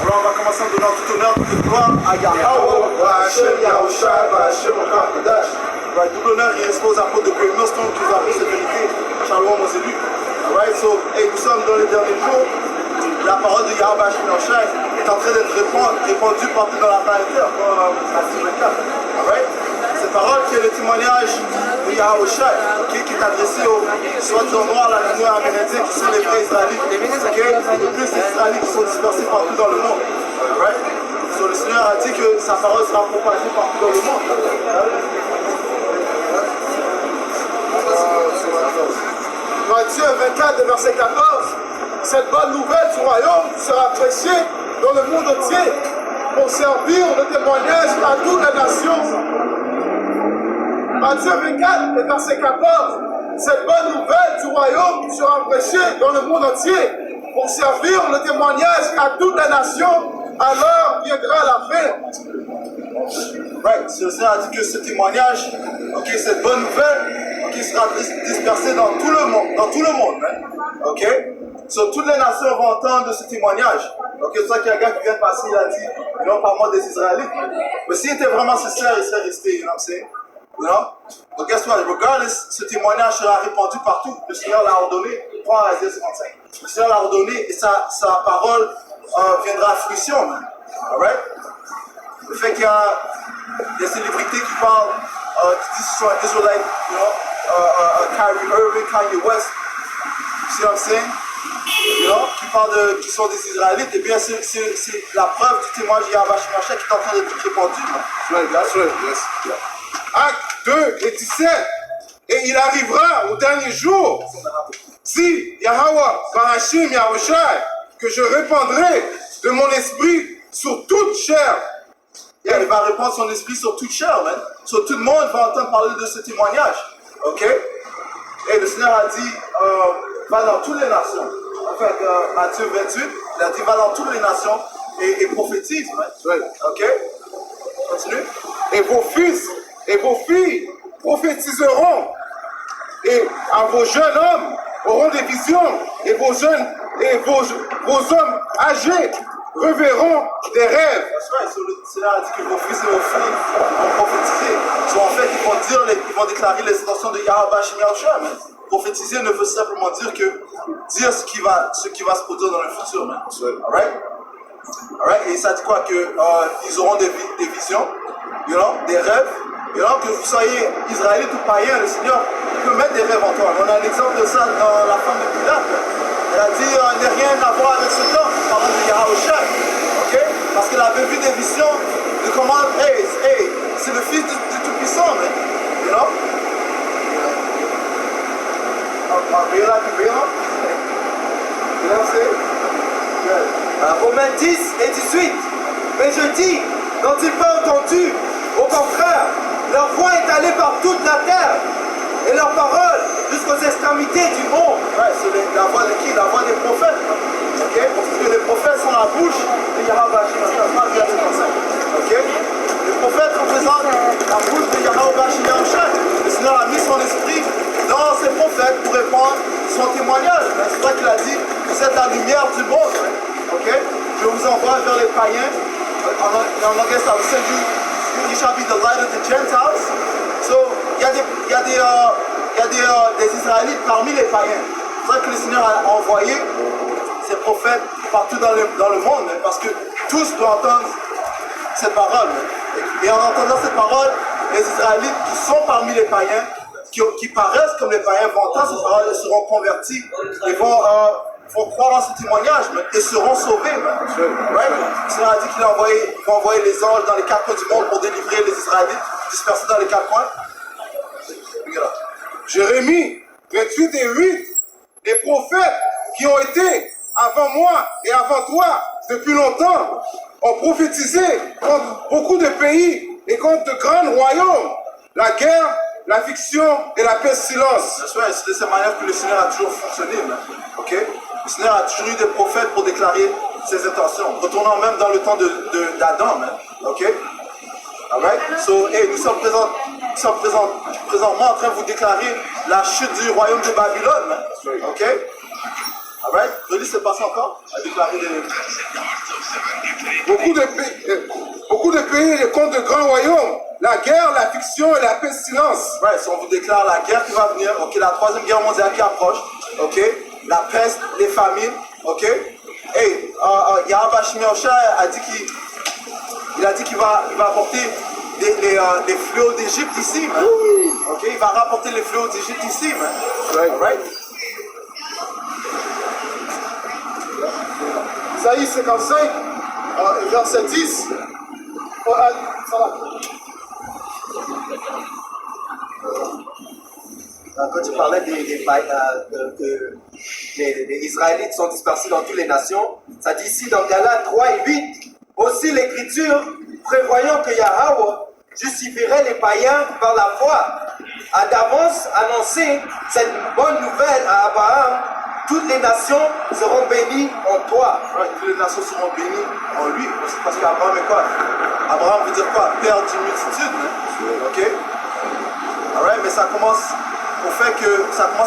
Alors on va commencer en donnant tout honneur, toute gloire à Yahweh, Hashem, Yahushua, Hashem, Kodash. Tout l'honneur il reste aux apôtres de Graham Millstone qui nous a appris cette vérité. Shalom aux élus. Alright, so, nous sommes dans les derniers jours. La parole de Yahweh Hashem Yahushua est en train d'être répandue partout dans la planète Terre, à 624. Alright? Cette parole qui est le témoignage de Yahushua, qui est adressé aux soi-disant noirs, latino amérindiens qui sont les vrais Israélites. Le plus les Israélites qui sont dispersés partout dans le monde. Alright? So, le Seigneur a dit que sa parole sera propagée partout dans le monde. Matthieu 24, verset 14, cette bonne nouvelle du royaume sera prêchée dans le monde entier pour servir de témoignage à toutes les nations. Matthieu 24, verset 14, cette bonne nouvelle du royaume sera prêchée dans le monde entier pour servir le témoignage à toutes les nations, alors viendra la fin. Right, le Seigneur a dit que ce témoignage, cette bonne nouvelle, sera dispersé dans tout le monde, hein? Ok? So, toutes les nations vont entendre de ce témoignage. Ok, c'est ça qu'il y a un gars qui vient de passer, il a dit, non, pas moi des Israélites. Mais s'il était vraiment sincère, il serait resté, you know what I'm saying? You know? Donc, guess what? Regardless, ce témoignage sera répandu partout. Le Seigneur l'a ordonné. Prends Isaiah 55. Le Seigneur l'a ordonné et sa parole viendra à fruition, man. Alright? Le fait qu'il y a des célébrités qui parlent, qui disent qu'ils sont Israélites, you know? Kyrie Irving, Kanye West, you see what I'm saying? You know, qui sont des Israélites, et bien c'est la preuve du témoignage de Yahweh qui est en train d'être répandu. Acte 2 et 17. Et il arrivera au dernier jour, si Yahweh par Hashem Yahushua, que je répandrai de mon esprit sur toute chair. Et il va répandre son esprit sur toute chair, man. Sur tout le monde va entendre parler de ce témoignage. Ok? Et le Seigneur a dit, va dans toutes les nations. En fait, Matthieu 28, il a dit, va dans toutes les nations et prophétise. Ok? Continue. Et vos fils et vos filles prophétiseront. Et à vos jeunes hommes auront des visions. Et vos hommes âgés reverront des rêves. Le Seigneur a dit que vos fils et vos filles vont prophétiser. So, en fait, ils vont déclarer les intentions de Yahweh Hashem Yahushua. Prophétiser ne veut simplement dire ce qui va se produire dans le futur. Alright? Et ça dit quoi? Qu'ils auront des visions, you know, des rêves. You know, que vous soyez israélite ou païen, le Seigneur peut mettre des rêves en toi. On a l'exemple de ça dans la femme de Pilate. Elle a dit, n'a rien à voir avec ce temps, parlant de Yahushua. Ok? Parce qu'elle avait vu des visions de comment, c'est le fils du Tout-Puissant, man. You know? Romains 10 et 18. Mais je dis, n'ont-ils pas entendu? Au contraire, leur voix est allée par toute la terre, et leur parole jusqu'aux extrémités du monde. Ouais, c'est la voix de qui? La voix des prophètes. Ok? Parce que les prophètes sont la bouche de Yahweh Hashem. Ok? Les prophètes représentent la bouche de Yahweh Hashem. Le Seigneur a mis son esprit dans ses prophètes pour répandre son témoignage. C'est ça qu'il a dit, vous êtes la lumière du monde. Ok? Je vous envoie vers les païens. En anglais, ça veut dire you shall be the light of the Gentiles. So, il y a des Israélites parmi les païens. C'est ça que le Seigneur a envoyé ses prophètes partout dans le monde, parce que tous doivent entendre cette parole. Et en entendant cette parole, les Israélites qui sont parmi les païens, qui paraissent comme les païens, vont entendre cette parole et seront convertis et vont croire en ce témoignage et seront sauvés. Right? Le Seigneur a dit qu'il va envoyer les anges dans les quatre coins du monde pour délivrer les Israélites dispersés dans les quatre coins. Jérémie 28 et 8, les prophètes qui ont été avant moi et avant toi depuis longtemps ont prophétisé contre beaucoup de pays et contre de grands royaumes, la guerre, la fiction et la pestilence. C'est de cette manière que le Seigneur a toujours fonctionné. Okay? Le Seigneur a toujours eu des prophètes pour déclarer ses intentions, retournant même dans le temps d'Adam. Ok? Alright? So, nous sommes présentement en train de vous déclarer la chute du royaume de Babylone. Ok? Alright? Relis ce passage encore. A déclaré des... Beaucoup de pays et comptent de grands royaumes. La guerre, la fiction et la pestilence. Right, so on vous déclare la guerre qui va venir, ok, la troisième guerre mondiale qui approche, ok, la peste, les famines, ok. Hey, Yahweh Shimei a dit qu'il va apporter les fléaux d'Égypte ici, man. Ok, il va rapporter les fléaux d'Égypte ici, man. Right? Isaïe 55, verset 10. Ça va. Quand tu parlais que les Israélites sont dispersés dans toutes les nations, ça dit ici dans Galates 3 et 8, aussi l'Écriture, prévoyant que Yahweh justifierait les païens par la foi, a d'avance annoncé cette bonne nouvelle à Abraham: toutes les nations seront bénies en toi. Right, toutes les nations seront bénies en lui, parce qu'Abraham est quoi? Abraham veut dire quoi? Père d'une multitude, hein? Ok? Alright, mais ça commence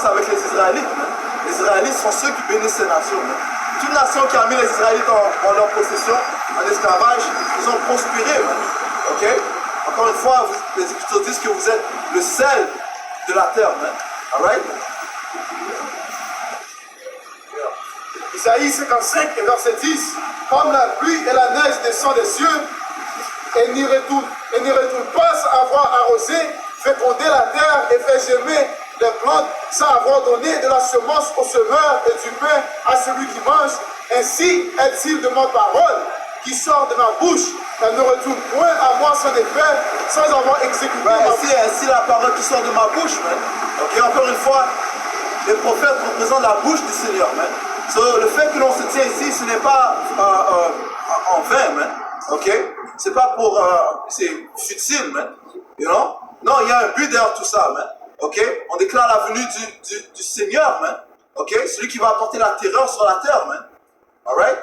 avec les Israélites. Hein? Les Israélites sont ceux qui bénissent ces nations. Hein? Toute nation qui a mis les Israélites en leur possession, en esclavage, ils ont prospéré. Hein? Ok? Encore une fois, les Écritures disent que vous êtes le sel de la terre. Hein? Alright? Isaïe 55, verset 10. Comme la pluie et la neige descendent des cieux et n'y retourne pas sans avoir arrosé, fécondé la terre et fait germer les plantes sans avoir donné de la semence au semeur et du pain à celui qui mange. Ainsi est-il de ma parole qui sort de ma bouche. Elle ne retourne point à moi sans effet, sans avoir exécuté ma bouche. Ainsi la parole qui sort de ma bouche. Man. Ok, encore une fois, les prophètes représentent la bouche du Seigneur. Man. So, le fait que l'on se tient ici, ce n'est pas en vain. Man. Ok, c'est pas pour... c'est futile. Man. You know? Non, il y a un but derrière tout ça. Man. Ok, on déclare la venue du Seigneur. Man. Ok, celui qui va apporter la terreur sur la terre. Man. Alright?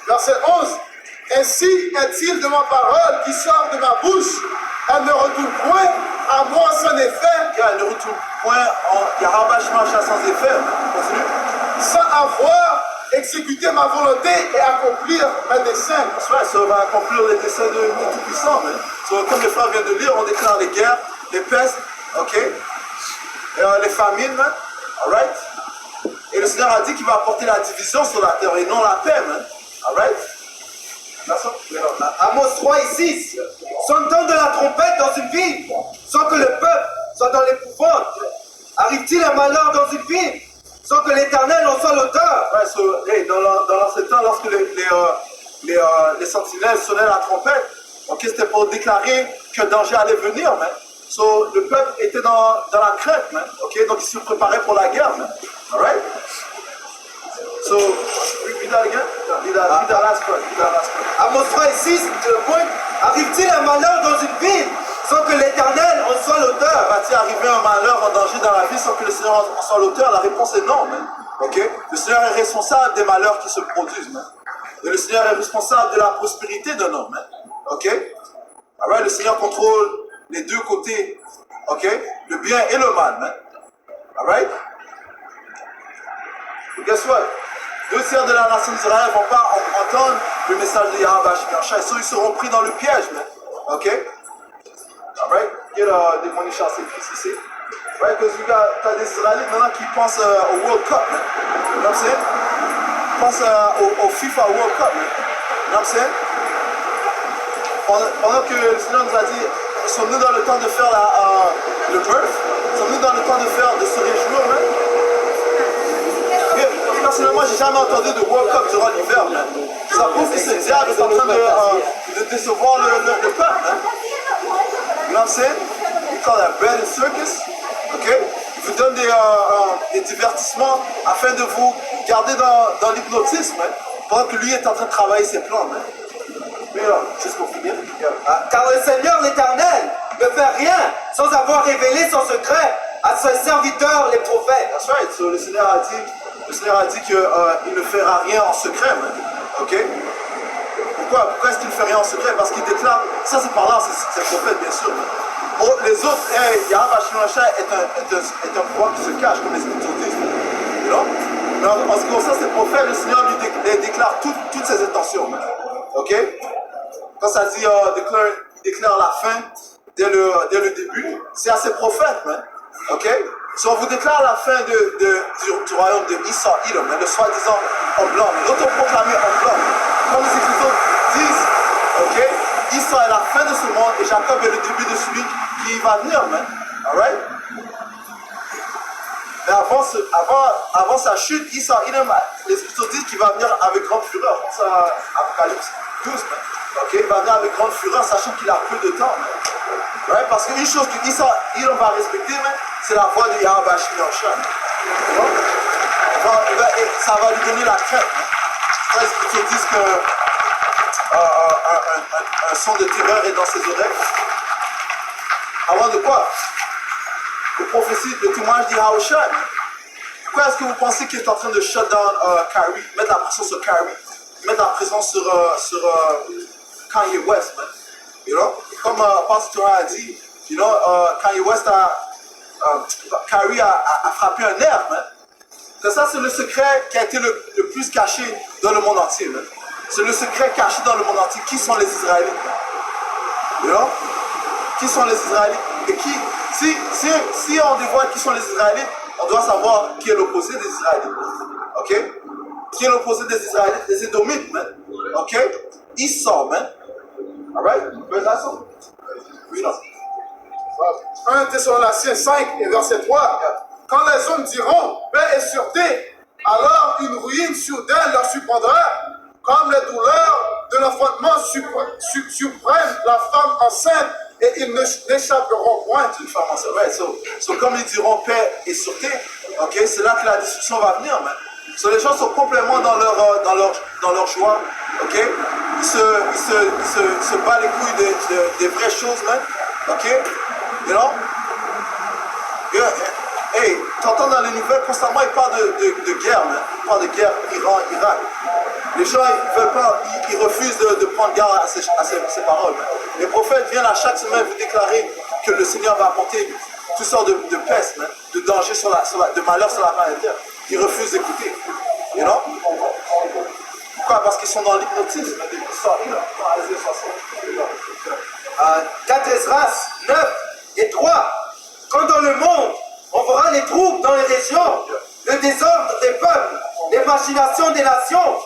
Verset 11. Ainsi est-il de ma parole qui sort de ma bouche. Elle ne retourne point à moi sans effet. Elle ne retourne point en Yahweh sans effet. Continue. Sans avoir exécuté ma volonté et accomplir mes desseins. Ça va accomplir les desseins de Tout-Puissant. Comme le frère vient de lire, on déclare les guerres, les pestes, ok? Les famines, man. Alright? Et le Seigneur a dit qu'il va apporter la division sur la terre et non la paix, man. Alright? Amos 3 et 6. Sonne de la trompette dans une ville, sans que le peuple soit dans l'épouvante. Arrive-t-il un malheur dans une ville, sans que l'Éternel en soit l'auteur? Dans l'ancien temps, lorsque les sentinelles sonnaient la trompette, okay, c'était pour déclarer que le danger allait venir, man. So, le peuple était dans la crainte, man. Okay? Donc il se préparait pour la guerre, man. Alright? So, read that again. Read that last part. Amos 3 et 6, le point. Arrive-t-il un malheur dans une ville, sans que l'Éternel en soit l'auteur? Va-t-il arriver un malheur, un danger dans la vie sans que le Seigneur en soit l'auteur? La réponse est non, man. Okay? Le Seigneur est responsable des malheurs qui se produisent, man. Et le Seigneur est responsable de la prospérité d'un homme, man. Ok? Alright, le Seigneur contrôle les deux côtés, ok? Le bien et le mal, man. Alright? Guess what? 2/3 de la nation d'Israël ne vont pas entendre le message de Yahweh Shemashai. Ils seront pris dans le piège, man. Ok? Alright? Il y a des monnaies chassées ici. Right? Parce que tu as des Israélites maintenant qui pensent au World Cup, man. You know what I'm saying? Ils pensent au FIFA World Cup, man. You know what I'm saying? Pendant que le Seigneur nous a dit, sommes-nous dans le temps de faire le birth? Sommes-nous dans le temps de se réjouir, man? Personnellement, j'ai jamais entendu de World Cup durant l'hiver, man. Ça prouve que ce diable est en train de décevoir le peuple, man. You know what I'm saying? We call that bread and circus. Ok? Il vous donne des divertissements afin de vous garder dans l'hypnotisme, man. Pendant que lui est en train de travailler ses plans, man. Mais là, juste pour finir. Car le Seigneur l'Éternel ne fait rien sans avoir révélé son secret à ses serviteurs les prophètes. That's right. So, le Seigneur a dit qu'il ne fera rien en secret, man. Ok? Pourquoi est-ce qu'il ne fait rien en secret? Parce qu'il déclare, ça c'est parlant, c'est le prophète bien sûr, man. les autres, Yahweh Hashem est un pouvoir qui se cache, comme les Écritures disent. You know? Mais en ce qui concerne ces prophètes, le Seigneur lui déclare toutes ses intentions. Ok? Quand ça dit il déclare la fin dès le début, c'est à ses prophètes. Ok? Si on vous déclare la fin du royaume de Esau, Edom, le soi-disant en blanc, l'autoproclamé en blanc, comme les Écritures disent, ok? Esau est la fin de ce monde et Jacob est le début de celui qui va venir, alright? Mais avant sa chute, Esau, Edom, les Écritures disent qu'il va venir avec grande fureur. Comme ça, Apocalypse 12, ok? Il va venir avec grande fureur, sachant qu'il a peu de temps. Right? Parce qu'une chose que Esau, Edom va respecter, c'est la voix de Yahweh Hashem. Ça va lui donner la crainte. Les Écritures disent que un son de terreur est dans ses oreilles. Avant de quoi? Le prophétie, le témoignage d'Yahweh Hashem. Pourquoi est-ce que vous pensez qu'il est en train de shut down Kyrie, mettre la pression sur Kyrie, mettre la pression sur Kanye West, you know? Comme Pastor a dit, you know, Kanye West Kyrie a frappé un nerf, que ça c'est le secret qui a été le plus caché dans le monde entier. C'est le secret caché dans le monde entier. Qui sont les Israélites? You know? Qui sont les Israélites? Et si on dévoile qui sont les Israélites, on doit savoir qui est l'opposé des Israélites. Ok? Qui est l'opposé des Israélites? Les Édomites, ok? Esau, alright? Oui, non. 1 Thessaloniciens 5 et verset 3. Quand les hommes diront paix et sûreté, alors une ruine soudaine leur surprendra, comme les douleurs de l'enfantement surprennent la femme enceinte, et ils n'échapperont point. Une femme enceinte, right? So, comme ils diront paix et sûreté, ok, c'est là que la destruction va venir, So, les gens sont complètement dans leur joie, ok? Ils se battent les couilles des vraies choses, ok? You know? Yeah. Hey, t'entends dans les nouvelles constamment, ils parlent de guerre, Ils parlent de guerre Iran-Irak. Les gens, ils veulent pas, ils refusent de prendre garde à ces paroles. Les prophètes viennent à chaque semaine vous déclarer que le Seigneur va apporter toutes sortes de pestes, de dangers, de malheurs sur la planète Terre. Ils refusent d'écouter. You know? Pourquoi? Parce qu'ils sont dans l'hypnotisme. 4 Esdras 9 et 3. Quand dans le monde, on verra les troubles dans les régions, le désordre des peuples, les machinations des nations,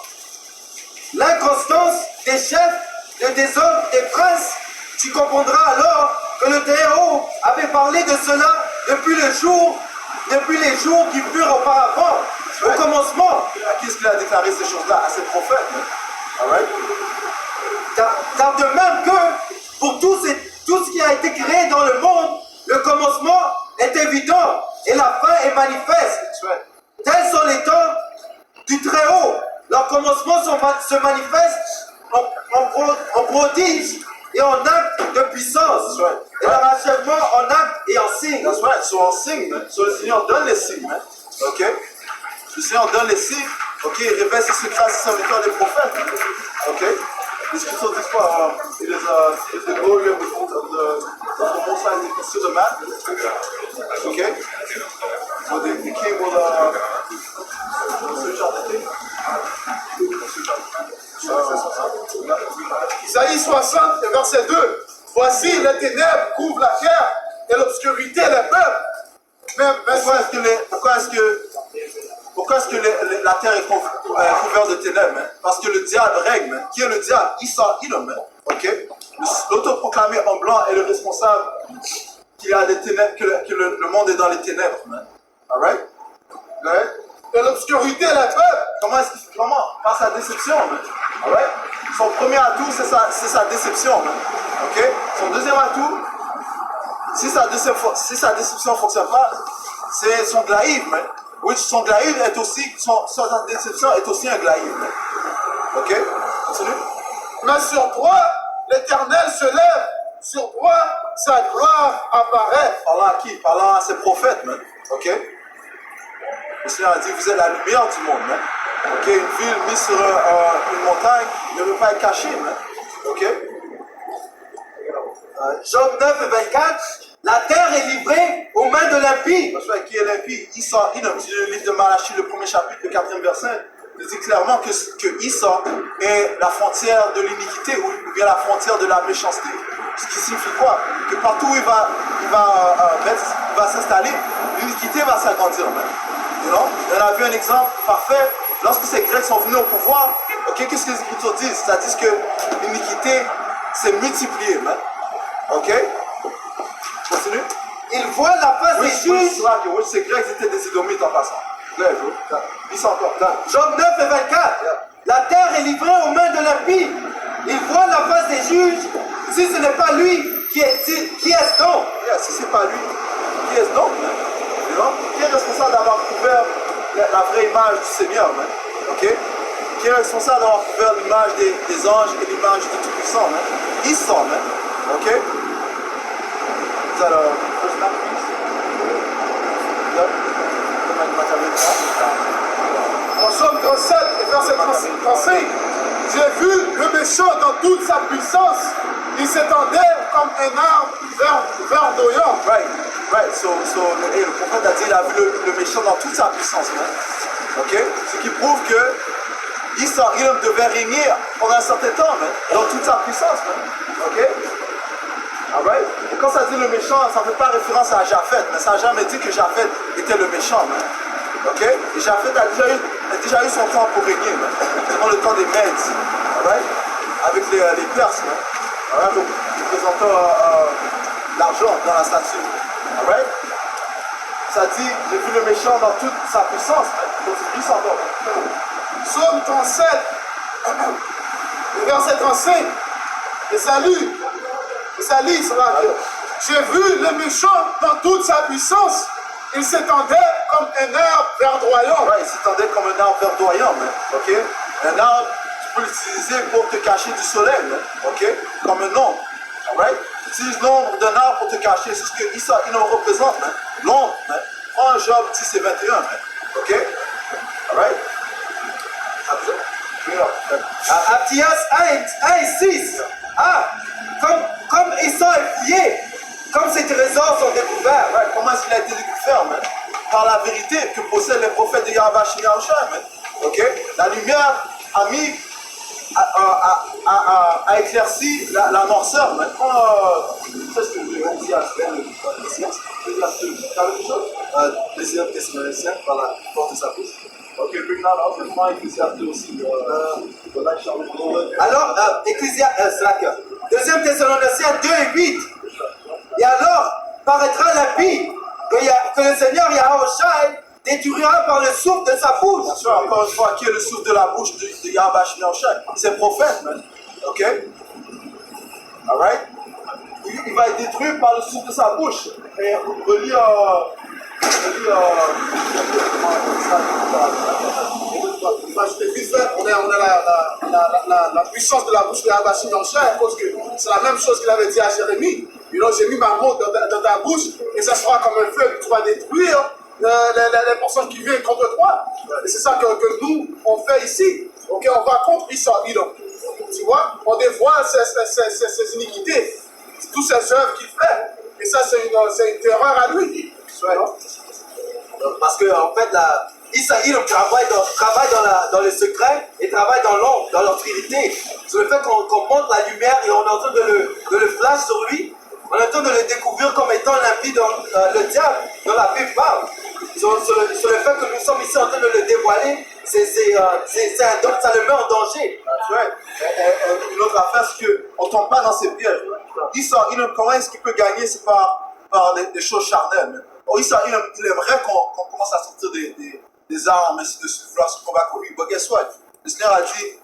l'inconstance des chefs, le désordre des princes, tu comprendras alors que le Très-Haut avait parlé de cela depuis les jours qui furent auparavant, au commencement. À qui est-ce qu'il a déclaré ces choses-là? À ses prophètes. Alright? Car de même que pour tout ce qui a été créé dans le monde, le commencement est évident et la fin est manifeste. Tels sont les temps du Très-Haut. Leur commencement se manifeste en prodige et en acte de puissance. Et leur achèvement en acte et en signe. That's right. So en signe, so le Seigneur donne les signes, ok? Le Seigneur donne les signes, ok? Il révèle ses secrets à ses serviteurs des prophètes, ok? Les Scriptures disent quoi? It is the glory of the Most High to consider man. Okay? So the king will search out the king. Isaïe 60 et verset 2. Voici les ténèbres couvrent la terre et l'obscurité les peuples. Pourquoi est-ce que la terre est couverte de ténèbres? Parce que le diable règne. Qui est le diable? Esau, Edom. Ok? L'autoproclamé en blanc est le responsable qu'il y a des ténèbres, que le monde est dans les ténèbres. Alright? Et l'obscurité les peuples. Comment? Par sa déception. Alright? Son premier atout, c'est sa déception. Ok? Son deuxième atout, si sa déception ne fonctionne pas, c'est son glaïve. Son glaïve est aussi, sa déception est aussi un glaïve. Ok? Continue. Mais sur toi, l'Éternel se lève. Sur toi, sa gloire apparaît. Parlant à qui? Parlant à ses prophètes. Ok? Le Seigneur a dit, vous êtes la lumière du monde. Ok? Une ville mise sur une montagne ne peut pas être cachée. Ok? Job 9 et 24, la terre est livrée aux mains de l'impie. Parce que qui est l'impie? Esau, dans le livre de Malachie, le premier chapitre, le 4e verset, il dit clairement que Esau est la frontière de l'iniquité ou bien la frontière de la méchanceté. Ce qui signifie quoi? Que partout où il va s'installer, l'iniquité va s'agrandir. You know? On a vu un exemple parfait. Lorsque ces Grecs sont venus au pouvoir, okay, qu'est-ce que les Écritures disent? Ça dit que l'iniquité s'est multipliée. Ok? Continue. Il voit la face des juges. Ces Grecs étaient des Édomites en passant. Ils sont encore là. Job 9 et 24. La terre est livrée aux mains de l'impie. Il voit la face des juges. Si ce n'est pas lui, qui est-ce donc? Si ce n'est pas lui, qui est-ce donc? Qui est responsable d'avoir couvert la vraie image du Seigneur? Okay? Qui est responsable d'avoir couvert l'image des anges et l'image du Tout-Puissant? Ils sont. Ok? Is that a first map, please? En Somme 37 et verset 35, j'ai vu le méchant dans toute sa puissance. Il s'étendait comme un arbre verdoyant. Right. So, le prophète a dit qu'il a vu le méchant dans toute sa puissance. Ok? Ce qui prouve que Esau devait régner pendant un certain temps, dans toute sa puissance. Ok? Alright? Et quand ça dit le méchant, ça ne fait pas référence à Japheth, mais ça n'a jamais dit que Japheth était le méchant. Ok? Et Japheth a déjà eu son temps pour régner, durant le temps des Mèdes. Alright? Avec les Perses. Alright? Donc, représentant l'argent dans la statue. Alright? Ça dit, j'ai vu le méchant dans toute sa puissance. Donc, il s'endort. Psaume 37, le verset 35, et salut, ça va dire. J'ai vu le méchant dans toute sa puissance, il s'étendait comme un arbre verdoyant. Ouais, il s'étendait comme un arbre verdoyant, ok? Un arbre, tu peux l'utiliser pour te cacher du soleil, ok? Comme un ombre, alright? Tu utilises l'ombre d'un arbre pour te cacher, c'est ce que Esau représente, l'ombre. Prends Job 10 et 21, ok? Alright? Abdias 1 et 6. Comme Esau est fouillé, comme ses trésors sont découverts. Ouais, comment est-ce qu'il a été découvert? Par la vérité que possèdent les prophètes de Yahweh Shim Yahushua. Ok? La lumière a éclairci la noirceur. C'est ce que je voulais dire à Deuxième Thessaloniciens par la force de sa pousse. Ok, bring that up. Je prends Ecclésiaste aussi. Alors, Deuxième Thessaloniciens 2 et 8. Et alors paraîtra l'impie que le Seigneur Yahushua détruira par le souffle de sa bouche. Bien sûr, encore une fois, qui est le souffle de la bouche de Yahweh Shim Yahushua? C'est le prophète, ok? Alright? Il va être détruit par le souffle de sa bouche. Et relis on a la puissance de la bouche de Yahweh Shim Yahushua, parce que c'est la même chose qu'il avait dit à Jérémie. J'ai mis ma main dans ta bouche et ça sera comme un feu que tu vas détruire les personnes qui viennent contre toi. Et c'est ça que nous, on fait ici. Ok, on va contre Esau. Tu vois, on dévoile ses iniquités, toutes ces œuvres qu'il fait. Et ça, c'est une terreur à lui. Parce que, en fait, Esau travaille dans le secret et travaille dans l'ombre, dans l'obscurité. C'est le fait qu'on montre la lumière et on est en train de le flash sur lui. On est en train de le découvrir comme étant l'impie, le diable, dont la Bible parle. Sur le fait que nous sommes ici en train de le dévoiler, ça le met en danger. Une autre affaire, c'est qu'on ne tombe pas dans ces pièges. Esau, comment est-ce qu'il peut gagner? C'est par des choses charnelles. Esau, il aimerait qu'on commence à sortir des armes, ainsi de suite, vouloir se combattre contre lui. But guess what? Le Seigneur a dit,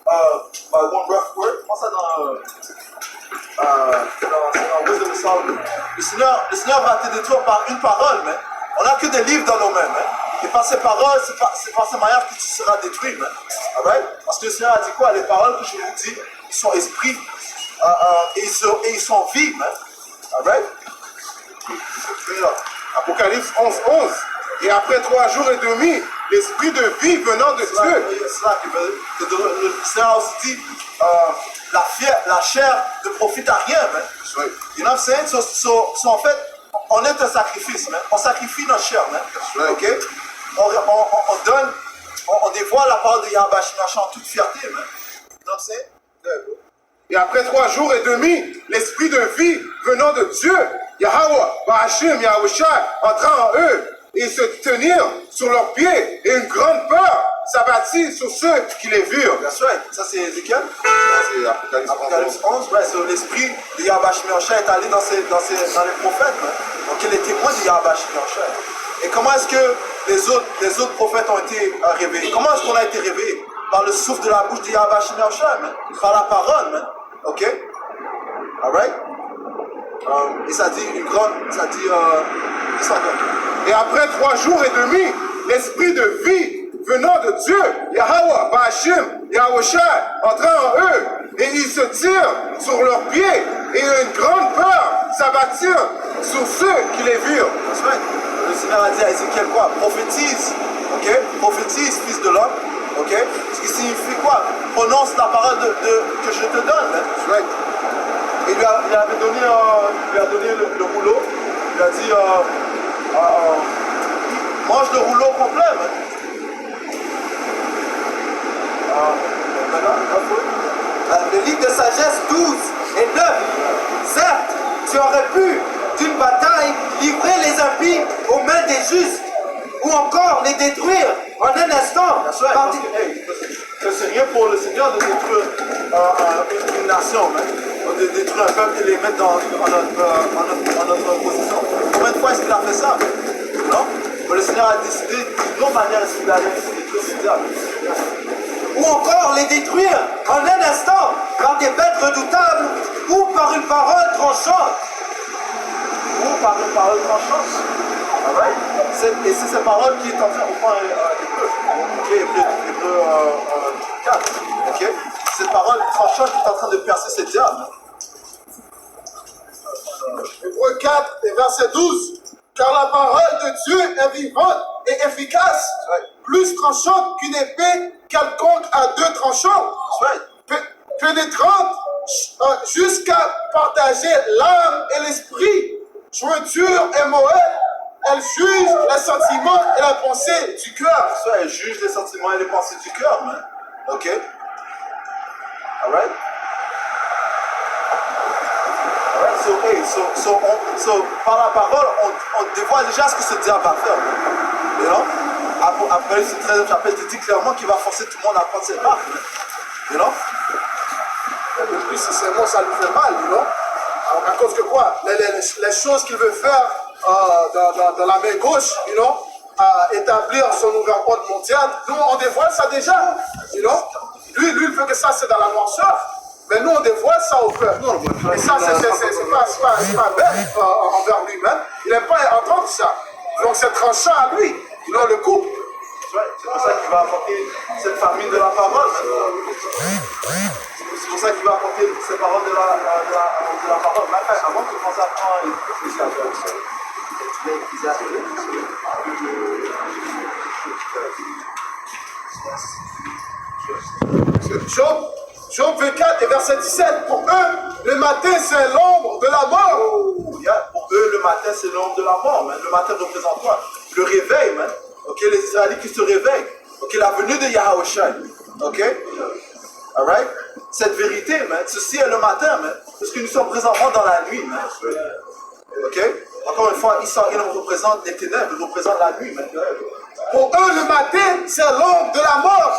one rough word, prends ça dans Wisdom of Solomon. Le Seigneur va te détruire par une parole, mais on n'a que des livres dans nos mains. Et par ces paroles, c'est par ces manières que tu seras détruit. Alright? Parce que le Seigneur a dit quoi? Les paroles que je vous dis, ils sont esprits et ils sont vies. Alright? Apocalypse 11:11. Et après 3 jours et demi, l'esprit de vie venant de Dieu. Le Seigneur a aussi dit, la chair ne profite à rien. right. You know what I'm saying? So en fait, on est un sacrifice, man. On sacrifie notre chair, man. right. Ok? On donne, on dévoile la parole de Yahweh Shemashah en toute fierté, man. You know what I'm saying? Yeah, bro. Et après 3 jours et demi, l'esprit de vie venant de Dieu, Yahweh, Bahashim, Yahushai, entra en eux, et ils se tenirent sur leurs pieds, et une grande peur s'abattit sur ceux qui les virent. That's right. Ça, c'est Ézéchiel. C'est Apocalypse 11. Apocalypse 11, ouais, c'est l'esprit de Yahweh Shemashah est allé dans les prophètes, man. Donc, il est témoin de Yahweh Shemashah. Et comment est-ce que les autres prophètes ont été réveillés? Comment est-ce qu'on a été réveillés? Par le souffle de la bouche de Yahweh Shemashah, man. Par la parole, man. Ok? Alright? Et ça dit une grande. Ça dit. Il s'en donne. Et après 3 jours et demi, l'esprit de vie venant de Dieu, Yahweh, Bahashim, Yahushai, entra en eux, et ils se tirent sur leurs pieds, et une grande peur s'abattirent sur ceux qui les virent. That's right. Le Seigneur a dit à Ézéchiel quoi? Prophétise. Ok? Prophétise, fils de l'homme. Ok? Ce qui signifie quoi? Prononce la parole que je te donne. Hein? That's right. Et il lui a donné le rouleau. Il lui a dit mange le rouleau complet. Le livre de sagesse 12 et 9. Certes, tu aurais pu d'une bataille livrer les impies aux mains des justes, ou encore les détruire en un instant. Par c'est rien pour le Seigneur de détruire une nation, de détruire un peuple et les mettre en notre position. Combien de fois est-ce qu'il a fait ça? Non? Mais le Seigneur a décidé d'une autre manière est-ce qu'il allait détruire ce diable. Ou encore les détruire en un instant par des bêtes redoutables ou par une parole tranchante. Ou par une parole tranchante. Alright? Et c'est cette parole qui est en train de prendre Hébreu 4. Okay? Cette parole tranchante qui est en train de percer ces diables. Hébreux 4 et verset 12. Car la parole de Dieu est vivante et efficace, plus tranchante qu'une épée quelconque à 2 tranchants, pénétrante jusqu'à partager l'âme et l'esprit, jointure et moelle. Elle juge les sentiments et la pensée du cœur. Elle juge les sentiments et les pensées du cœur, man. Ok? Alright? So, par la parole, on dévoile déjà ce que ce diable va faire. You know? Après ce 13e chapitre, il dit clairement qu'il va forcer tout le monde à prendre ses marques. You know? Et puis, sincèrement, ça lui fait mal, you know? À cause que quoi? Les choses qu'il veut faire dans la main gauche, you know? Établir son nouvel ordre mondial, nous, on dévoile ça déjà, you know? Lui, il veut que ça, c'est dans la noirceur. Mais nous, on dévoile ça au cœur. Et ça, c'est pas bête envers lui-même. Il n'aime pas entendre ça. Donc, c'est tranchant à lui. Il a le couple. C'est pour ça qu'il va apporter cette famine de la parole. C'est pour ça qu'il va apporter ces paroles de la parole. Mais enfin, avant de commencer à prendre Job 24 et verset 17. Pour eux, le matin, c'est l'ombre de la mort. Pour eux, le matin, c'est l'ombre de la mort. Man. Le matin représente quoi? Le réveil, man. Ok, les Israélites qui se réveillent. Ok, la venue de Yahushua. Ok? Alright? Cette vérité, man, ceci est le matin, man. Parce que nous sommes présentement dans la nuit, man. Ok? Encore une fois, il représente les ténèbres, il représente la nuit, man. Pour eux, le matin, c'est l'ombre de la mort.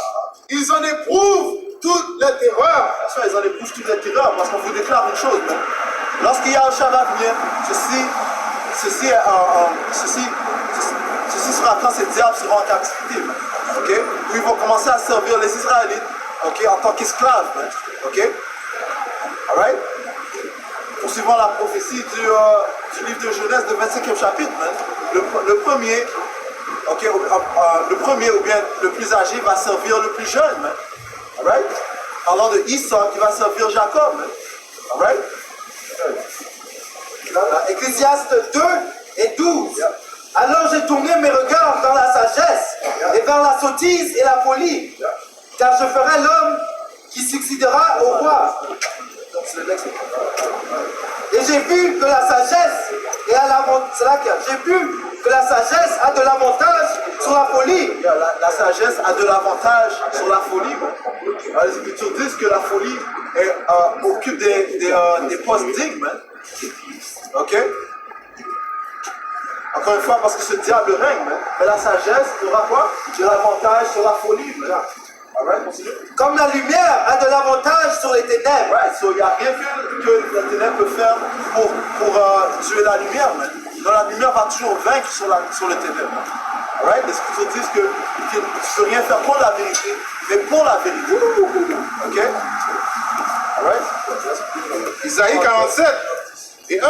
Ils en éprouvent toutes les terreurs. Ils en éprouvent toutes les terreurs parce qu'on vous déclare une chose, man. Lorsque Yahushua va venir, ceci sera quand ces diables seront en captivité, man. Ok? Où ils vont commencer à servir les Israélites, ok, en tant qu'esclaves, man. Ok? Alright? Poursuivant la prophétie du livre de Genèse, le 25e chapitre, man. Le premier, ok, le premier ou bien le plus âgé va servir le plus jeune, man. Alright? Parlant de Esau qui va servir Jacob, man. Alright? Ecclésiaste 2 et 12. Alors j'ai tourné mes regards vers la sagesse et vers la sottise et la folie, car je ferai l'homme qui succédera au roi. Et j'ai vu que la sagesse a de l'avantage sur la folie. La sagesse a de l'avantage sur la folie. Les Écritures disent que la folie occupe des postes dignes. Man. Ok? Encore une fois, parce que ce diable règne. Man. Mais la sagesse aura quoi? De l'avantage sur la folie. Alright, continue. Comme la lumière a de l'avantage sur les ténèbres. Right, so il n'y a rien que la ténèbre peut faire pour tuer la lumière. Man. Donc la lumière va toujours vaincre sur les ténèbres. Alright, les Écritures disent que tu ne peux rien faire contre la vérité, mais pour la vérité. Ok? Alright? Isaïe 47 et 1.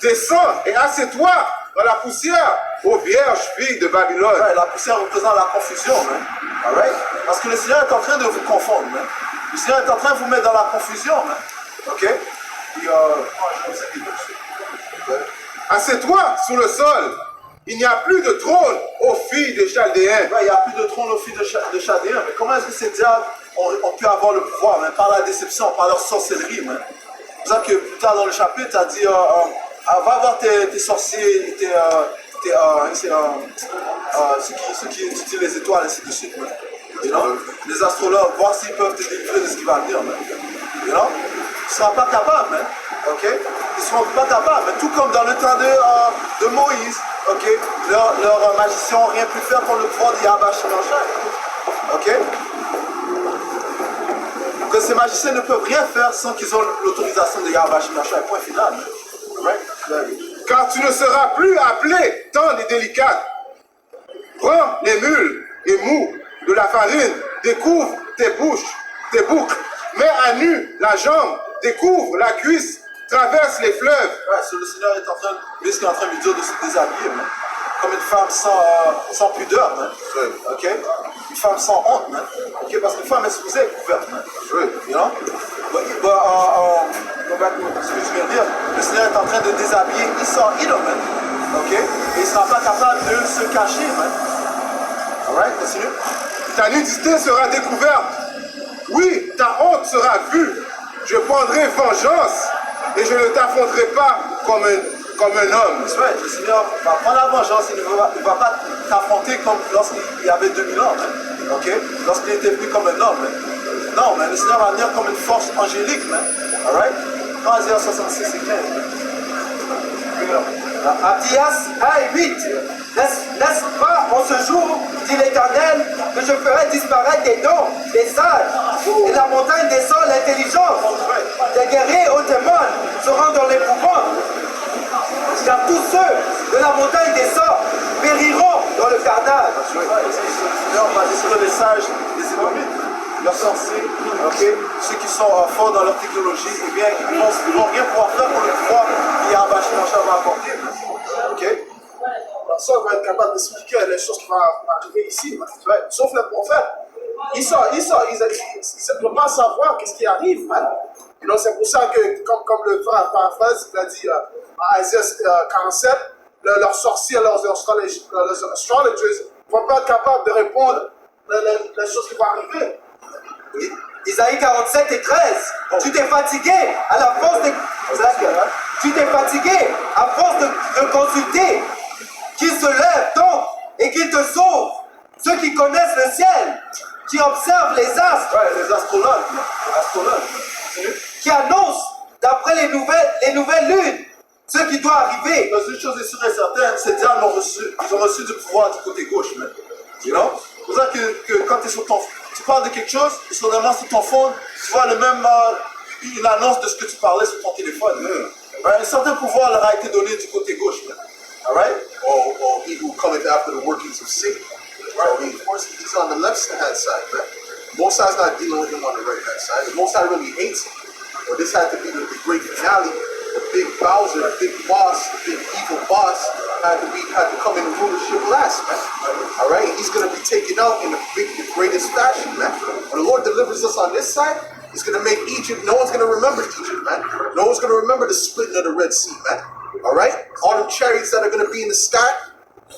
Descends et assieds-toi dans la poussière, ô vierge fille de Babylone. Right, la poussière représente la confusion. Man. Alright? Parce que le Seigneur est en train de vous confondre. Man. Le Seigneur est en train de vous mettre dans la confusion. Man. Ok? Et, Assieds-toi sur le sol. Il n'y a plus de trône aux filles des Chaldéens. Il n'y a plus de trône aux filles de Chaldéens. Mais comment est-ce que ces diables ont pu avoir le pouvoir? Man? Par la déception, par leur sorcellerie. Man. C'est pour ça que plus tard dans le chapitre, tu as dit va voir tes sorciers, ceux qui étudient les étoiles, ainsi de suite. Man. You know? Les astrologues, voir s'ils peuvent te délivrer de ce qui va venir. Man. You know? Tu ne seras pas capable. Man. Okay? Ils ne seront pas capables. Mais tout comme dans le temps de Moïse, okay? Leurs magiciens n'ont rien pu faire contre le pouvoir de Yahweh Shemashai. Ok? Que ces magiciens ne peuvent rien faire sans qu'ils aient l'autorisation de Yahweh Shemashai. Point final. Right? Car tu ne seras plus appelé tendre et délicate. Prends les mules et mous de la farine, découvre tes boucles, mets à nu la jambe, découvre la cuisse, traverse les fleuves. Ouais, so le Seigneur est en train de lui dire de se déshabiller, man. Comme une femme sans pudeur, man. Ok? Une femme sans honte, man. Ok? Parce qu'une femme est supposée couverte, man. You know? Ce que je viens de dire, le Seigneur est en train de déshabiller Edom, man. Ok? Et il ne sera pas capable de se cacher, man. Alright, continue. Ta nudité sera découverte. Oui, ta honte sera vue. Je prendrai vengeance et je ne t'affronterai pas comme un homme. C'est vrai, le Seigneur va prendre la vengeance, il ne va pas t'affronter comme lorsqu'il y avait 2000 ans, man. Ok? Lorsqu'il était venu comme un homme. Man. Non, mais le Seigneur va venir comme une force angélique. Man. Alright? Dans Isaiah 66 et 15. Abdias 1 et 8. N'est-ce pas en ce jour, dit l'Éternel, que je ferai disparaître des dons, des sages, et la montagne descend l'intelligence. Des guerriers aux démons seront dans l'épouvante. Car tous ceux de la montagne descend périront dans le carnage. Le Seigneur va détruire les sages, les économiques, leurs sorciers, okay? Ceux qui sont forts dans leur technologie, eh bien, ils ne vont rien pouvoir faire pour le pouvoir que Yahweh Shemashai va apporter. Okay? Personne va être capable d'expliquer les choses qui vont arriver ici, sauf les prophètes. Ils ne peuvent pas savoir ce qui arrive. Donc c'est pour ça que, comme le frère paraphrase, il a dit à Isaiah 47, leurs sorciers, leurs astrologers ne vont pas être capables de répondre les choses qui vont arriver. Isaïe 47 et 13. Tu t'es fatigué à la force de... Tu t'es fatigué à force de consulter. Qu'il se lève donc et qu'il te sauve. Ceux qui connaissent le ciel, qui observent les astres. Ouais, les astrologues. Qui annoncent d'après les nouvelles lunes ce qui doit arriver. Parce une chose est sûre et certaine, ces diables ils ont reçu du pouvoir du côté gauche. Man. You know? C'est pour ça que quand tu parles de quelque chose, soudainement sur ton phone, tu vois une annonce de ce que tu parlais sur ton téléphone. Right? Un certain pouvoir leur a été donné du côté gauche. Man. All right? Or he who cometh after the workings of Satan. Right? I mean, of course, he's on the left hand side, man. Most High's not dealing with him on the right hand side. Most High really hates him. Or this had to be the great finale. The big Bowser, the big boss, the big evil boss had to come in and rule the ship last, man. All right? And he's going to be taken out in the greatest fashion, man. When the Lord delivers us on this side, he's going to make Egypt, no one's going to remember Egypt, man. No one's going to remember the splitting of the Red Sea, man. All right? All the chariots that are going to be in the sky,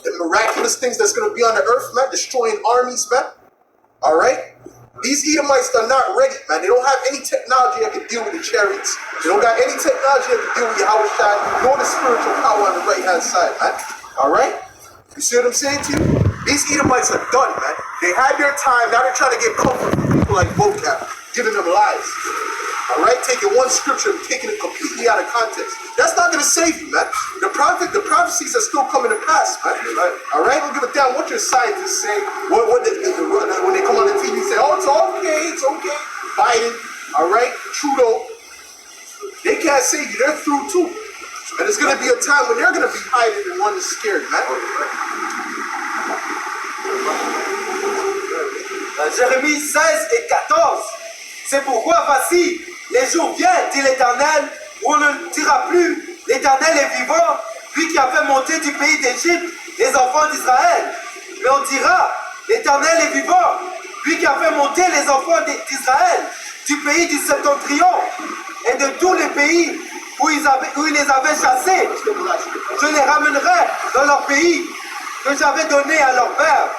the miraculous things that's going to be on the earth, man, destroying armies, man. All right? These Edomites are not ready, man. They don't have any technology that can deal with the chariots. They don't got any technology that can deal with Yahweh Shai, nor the spiritual power on the right-hand side, man. All right? You see what I'm saying to you? These Edomites are done, man. They had their time. Now they're trying to get comfort from people like Vocab, giving them lies. All right? Taking one scripture and taking it completely out of context. That's not going to save you, man. The prophecies are still coming to pass, man. All right? Don't give a damn what your scientists say. When they come on the TV and say, oh, it's okay. Biden, all right? Trudeau. They can't save you. They're through, too. And there's going to be a time when they're going to be hiding and running scared, man. Jérémie 16 et 14. C'est pourquoi voici, les jours viennent, dit l'Éternel, où on ne dira plus, l'Éternel est vivant, lui qui a fait monter du pays d'Égypte les enfants d'Israël. Mais on dira, l'Éternel est vivant, lui qui a fait monter les enfants d'Israël du pays du septentrion et de tous les pays où il les avait chassés. Je les ramènerai dans leur pays que j'avais donné à leur père.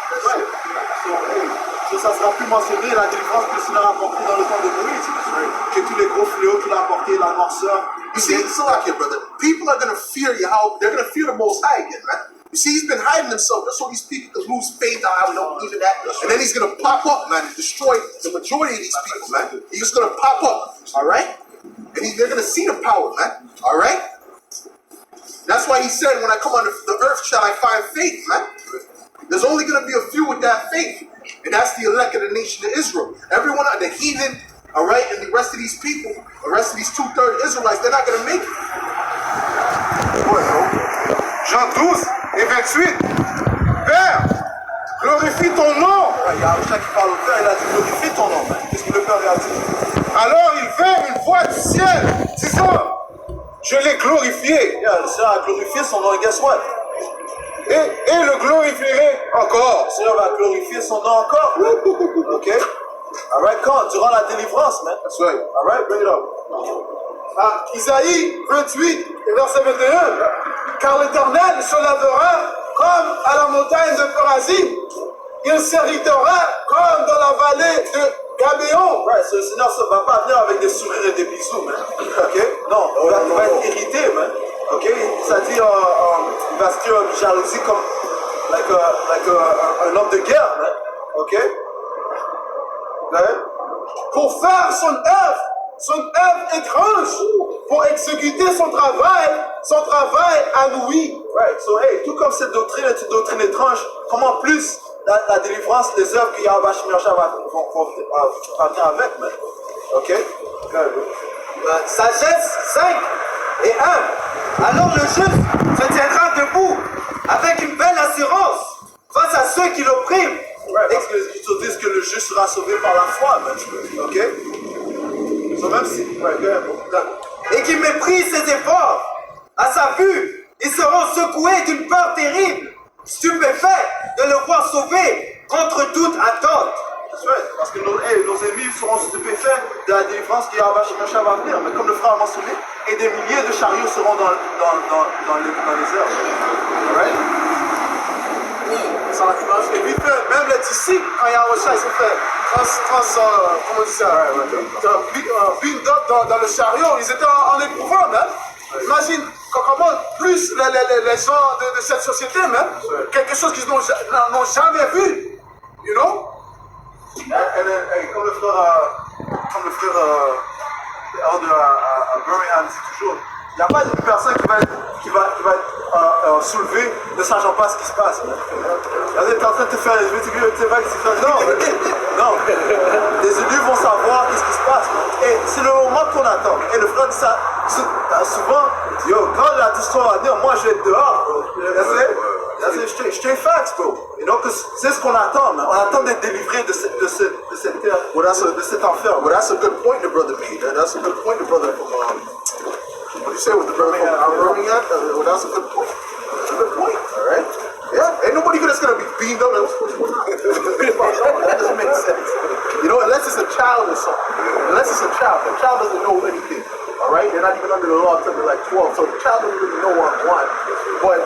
Ça sera plus mentionné, la délivrance que cela a apporté dans le temps de Moïse. Que tous les gros fléaux qu'il a apporté, la noirceur. You see, it's like it, brother. People are going to fear Yahweh. They're going to fear the Most High again, man. You see, he's been hiding himself just so these people can lose faith. I don't believe in that. And then he's going to pop up, man, and destroy the majority of these people, man. He's just going to pop up, all right? And they're going to see the power, man, all right? That's why he said, when I come on the earth, shall I find faith, man? There's only going to be a few with that faith. And that's the elect of the nation of Israel. Everyone, the heathen, all right, and the rest of these people, the rest of these 2/3 Israelites, they're not going to make it. Jean 12 et 28. Père, glorifie ton nom. Il y a un chat qui parle au Père, il a dit glorifie ton nom. Qu'est-ce que le Père lui a dit? Alors il vint une voix du ciel disant, je l'ai glorifié. Yeah, le Seigneur a glorifié son nom, et guess what? Et le glorifierai encore. Le Seigneur va glorifier son nom encore. Ok? Alright, quand? Durant la délivrance, man. That's right. Alright, bring it up. Ah, Isaïe 28 et verset 21. Car l'Éternel se lèvera comme à la montagne de Pérazim. Il s'héritera comme dans la vallée de Gabéon. Right, so le Seigneur ne va pas venir avec des sourires et des bisous, man. Ok? Non, il va être irrité, man. Ok? Ça dit, il va se dire jalousie comme un homme de guerre, man. Ok? Right? Pour faire son œuvre étrange, pour exécuter son travail inouï. Right, so hey, tout comme cette doctrine est une doctrine étrange, comment plus la délivrance, les œuvres que Yahweh Shai va venir avec, man. Ok? Sagesse 5 et 1. Alors le juste se tiendra debout avec une belle assurance face à ceux qui l'oppriment. Right, parce que les Écritures disent que le juste sera sauvé par la foi, man. Ok? So même si... Right, go ahead. Et qui méprisent ses efforts. À sa vue, ils seront secoués d'une peur terrible, stupéfaits de le voir sauvé contre toute attente. That's right, parce que nos ennemis seront stupéfaits de la délivrance que Yahweh Shai va venir. Mais comme le frère a mentionné, et des milliers de chariots seront dans les airs. Alright? Ça image. Et puis même les disciples, quand Yahweh Shai s'est fait comment on dit ça? Build up dans le chariot, ils étaient en éprouvant, hein? Imagine comment plus les gens de cette société, même, quelque chose qu'ils n'ont jamais vu, you know? Comme le frère Elder à Birmingham dit toujours, il n'y a pas une personne qui va être soulevée ne sachant pas ce qui se passe. Tu es en train de te faire élever, tu sais pas ce qui se passe. Non. Les élus vont savoir ce qui se passe. Et c'est le moment qu'on attend. Et le frère dit ça souvent, yo, quand la destruction va venir, moi je vais être dehors, bro. Je te facts, bro. C'est ce qu'on attend, man. On attend d'être délivré de cette terre, de cet enfer. Well, that's a good point the brother made. That's a good point the brother from, what you say with the brother from Birmingham? Well, that's a good point. That's a good point, all right? Yeah, ain't nobody that's going to be beamed up. What's going on? That doesn't make sense. You know, unless it's a child or something. Unless it's a child. The child doesn't know anything, all right? They're not even under the law until they're like 12, so the child doesn't really know what. But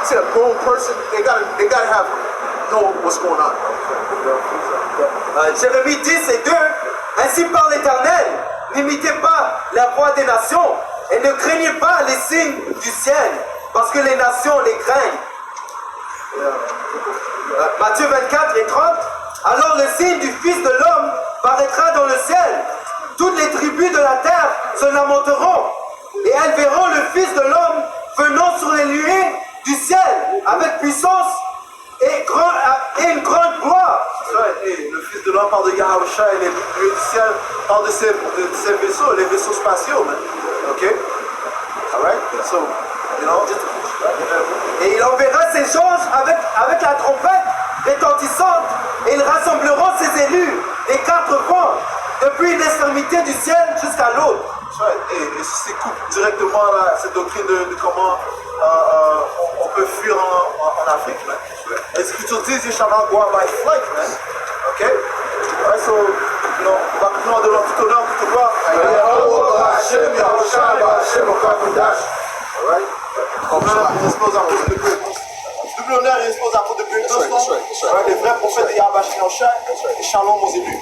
to a grown person, they gotta know what's going on. Jérémie 10 et 2, ainsi parle l'Éternel, n'imitez pas la voix des nations et ne craignez pas les signes du ciel, parce que les nations les craignent. Matthieu 24 et 30, alors le signe du Fils de l'homme paraîtra dans le ciel. Toutes les tribus de la terre se lamenteront et elles verront le Fils de l'homme venant sur les nuées du ciel avec puissance et une grande gloire. Et le Fils de l'homme parle de Yahusha et les nuées du ciel parle de ces vaisseaux, les vaisseaux spatiaux, man. Ok? Alright? So, you know, Et il enverra ses anges avec la trompette retentissante et ils rassembleront ses élus des quatre vents depuis l'extrémité du ciel jusqu'à l'autre. et ceci coupe directement cette doctrine de comment on peut fuir en Afrique, man. Les Écritures disent, you shall not go out by flight, man. Ok? Alright, so, you know, on va continuer en donnant tout honneur, tout gloire. Alright? Il expose à cause de Dieu. Double honneur, il expose à cause de Dieu. Les vrais prophètes de Yahweh Shai et Shalom aux élus.